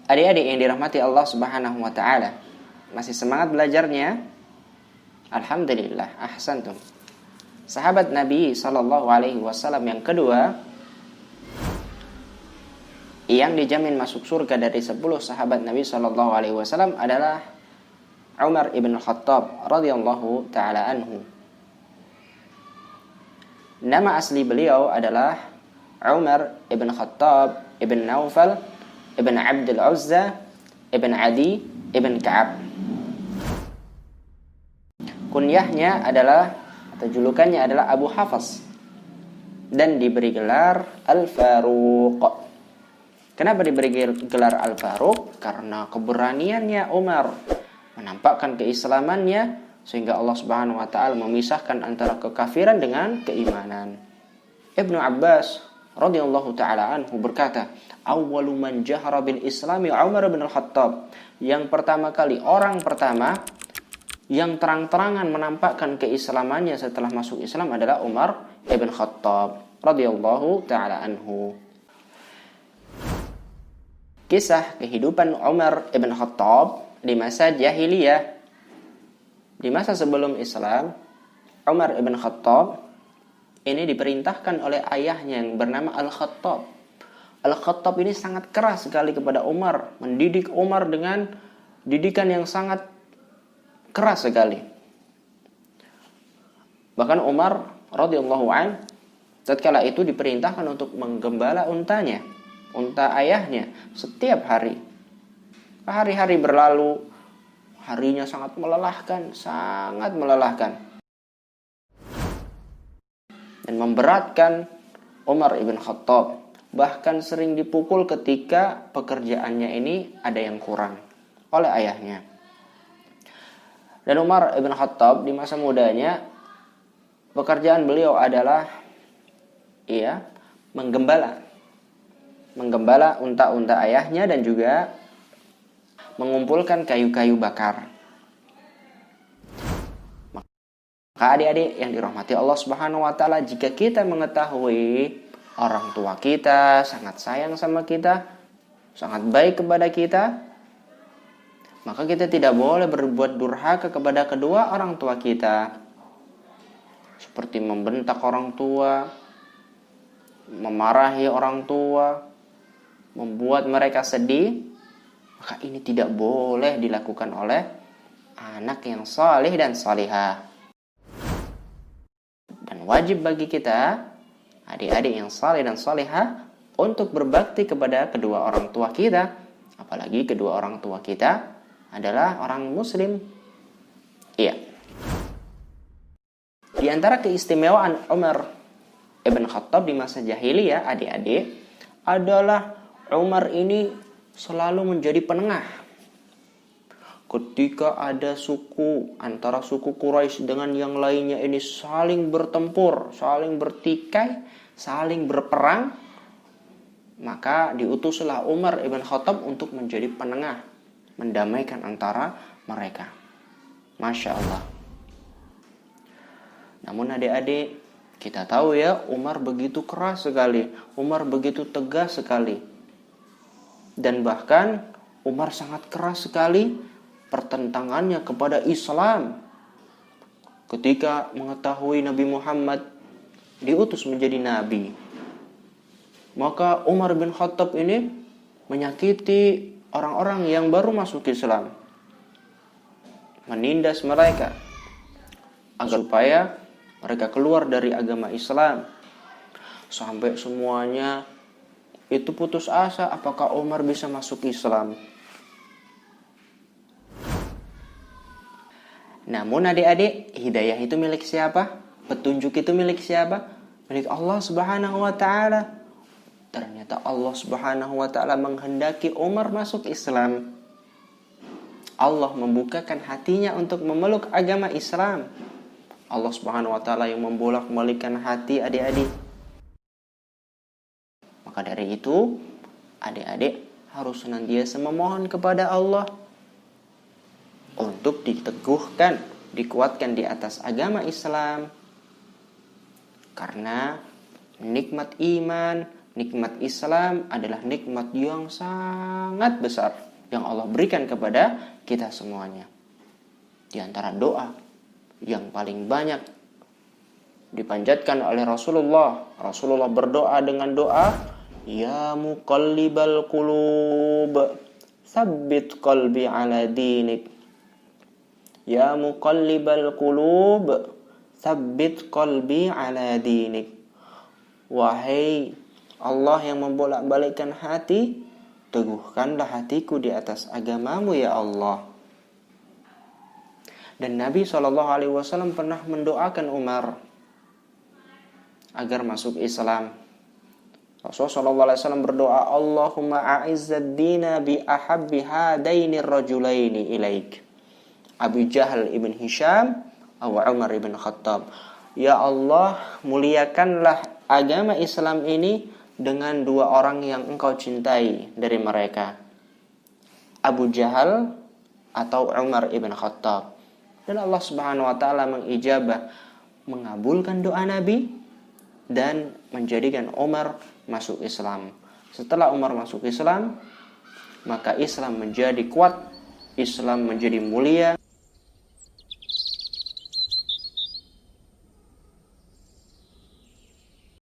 Adik-adik yang dirahmati Allah Subhanahu wa taala, masih semangat belajarnya? Alhamdulillah, ahsantum. Sahabat Nabi sallallahu alaihi wasallam yang kedua yang dijamin masuk surga dari 10 sahabat Nabi sallallahu alaihi wasallam adalah Umar ibn Khattab radhiyallahu taala anhu. Nama asli beliau adalah Umar ibn Khattab ibn Naufal ibn Abdul Uzza ibn Adi ibn Ka'ab. Kunyahnya adalah atau julukannya adalah Abu Hafs dan diberi gelar Al-Faruq. Kenapa diberi gelar Al-Faruq? Karena keberaniannya Umar menampakkan keislamannya sehingga Allah Subhanahu wa taala memisahkan antara kekafiran dengan keimanan. Ibnu Abbas radhiyallahu taala anhu berkata, "Awwalu man jahara bil Islami Umar bin Al-Khattab." Yang pertama kali, orang pertama yang terang-terangan menampakkan keislamannya setelah masuk Islam adalah Umar ibn Khattab radhiyallahu taala anhu. Kisah kehidupan Umar ibn Khattab di masa jahiliyah. Di masa sebelum Islam, Umar ibn Khattab ini diperintahkan oleh ayahnya yang bernama Al-Khattab. Al-Khattab ini sangat keras sekali kepada Umar, mendidik Umar dengan didikan yang sangat keras sekali. Bahkan Umar radhiyallahu an tatkala itu diperintahkan untuk menggembala untanya, unta ayahnya setiap hari. Hari-hari berlalu, harinya sangat melelahkan, dan memberatkan Umar ibn Khattab. Bahkan sering dipukul ketika pekerjaannya ini ada yang kurang oleh ayahnya. Dan Umar ibn Khattab di masa mudanya, pekerjaan beliau adalah menggembala unta-unta ayahnya dan juga mengumpulkan kayu-kayu bakar. Maka adik-adik yang dirahmati Allah Subhanahu wa taala, jika kita mengetahui orang tua kita sangat sayang sama kita, sangat baik kepada kita, maka kita tidak boleh berbuat durhaka kepada kedua orang tua kita, seperti membentak orang tua, memarahi orang tua, membuat mereka sedih. Maka ini tidak boleh dilakukan oleh anak yang saleh dan salihah. Dan wajib bagi kita, adik-adik yang saleh dan salihah, untuk berbakti kepada kedua orang tua kita, apalagi kedua orang tua kita adalah orang muslim. Iya. Di antara keistimewaan Umar ibn Khattab di masa jahiliyah, adik-adik, adalah Umar ini selalu menjadi penengah. Ketika ada suku, antara suku Quraisy dengan yang lainnya ini saling bertempur, saling bertikai, saling berperang, maka diutuslah Umar ibn Khattab untuk menjadi penengah, mendamaikan antara mereka. Masya Allah. Namun adik-adik, kita tahu ya, Umar begitu keras sekali, Umar begitu tegas sekali. Dan bahkan Umar sangat keras sekali pertentangannya kepada Islam. Ketika mengetahui Nabi Muhammad diutus menjadi nabi, maka Umar bin Khattab ini menyakiti orang-orang yang baru masuk Islam, menindas mereka agar supaya mereka keluar dari agama Islam, sampai semuanya itu putus asa apakah Umar bisa masuk Islam. Namun adik-adik, hidayah itu milik siapa? Petunjuk itu milik siapa? Milik Allah Subhanahu wa taala. Ternyata Allah Subhanahu wa taala menghendaki Umar masuk Islam. Allah membukakan hatinya untuk memeluk agama Islam. Allah Subhanahu wa taala yang membolak-balikkan hati adik-adik. Maka dari itu, adik-adik harus senantiasa memohon kepada Allah untuk diteguhkan, dikuatkan di atas agama Islam. Karena nikmat iman, Nikmat Islam adalah nikmat yang sangat besar yang Allah berikan kepada kita semuanya. Di antara doa yang paling banyak dipanjatkan oleh Rasulullah. Rasulullah berdoa dengan doa, Ya muqallibal qulub, tsabbit qalbi ala dinik. Ya muqallibal qulub, tsabbit qalbi ala dinik. Wahai Allah yang membolak-balikkan hati, teguhkanlah hatiku di atas agamamu ya Allah. Dan Nabi SAW pernah mendoakan Umar agar masuk Islam. Rasulullah SAW berdoa, Allahumma a'izzad dina bi ahabbi hadaini rajulaini ilaik. Abu Jahal ibn Hisham atau Umar ibn Khattab. Ya Allah, muliakanlah agama Islam ini dengan dua orang yang engkau cintai dari mereka, Abu Jahal atau Umar ibn Khattab. Dan Allah Subhanahu wa taala mengijabah, mengabulkan doa Nabi dan menjadikan Umar masuk Islam. Setelah Umar masuk Islam, maka Islam menjadi kuat, Islam menjadi mulia.